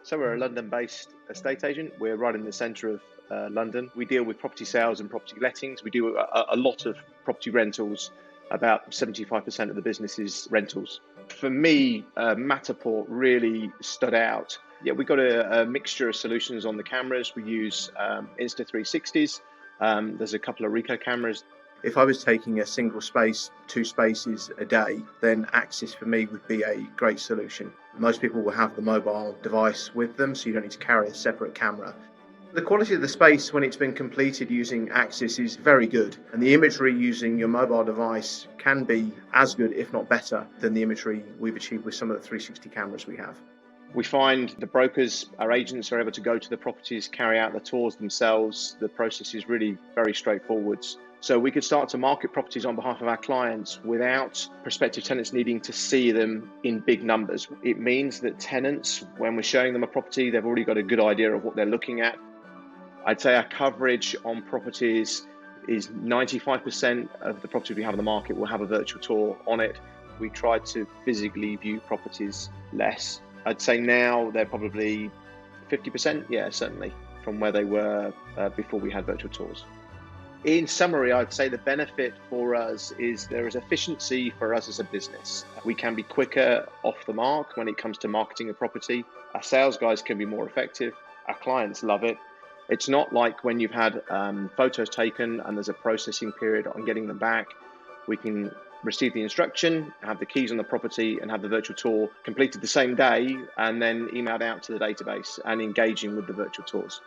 So we're a London-based estate agent. We're right in the centre of London. We deal with property sales and property lettings. We do a lot of property rentals. About 75% of the business is rentals. For me, Matterport really stood out. Yeah, we've got a mixture of solutions on the cameras. We use Insta360s. There's a couple of Ricoh cameras. If I was taking a single space, 2 spaces a day, then Axis for me would be a great solution. Most people will have the mobile device with them, so you don't need to carry a separate camera. The quality of the space when it's been completed using Axis is very good, and the imagery using your mobile device can be as good, if not better, than the imagery we've achieved with some of the 360 cameras we have. We find the brokers, our agents, are able to go to the properties, carry out the tours themselves. The process is really very straightforward. So we could start to market properties on behalf of our clients without prospective tenants needing to see them in big numbers. It means that tenants, when we're showing them a property, they've already got a good idea of what they're looking at. I'd say our coverage on properties is 95% of the properties we have on the market will have a virtual tour on it. We try to physically view properties less. I'd say now they're probably 50%, yeah, certainly, from where they were before we had virtual tours. In summary, I'd say the benefit for us is there is efficiency for us as a business. We can be quicker off the mark when it comes to marketing a property. Our sales guys can be more effective. Our clients love it. It's not like when you've had photos taken and there's a processing period on getting them back. We can receive the instruction, have the keys on the property, and have the virtual tour completed the same day and then emailed out to the database and engaging with the virtual tours.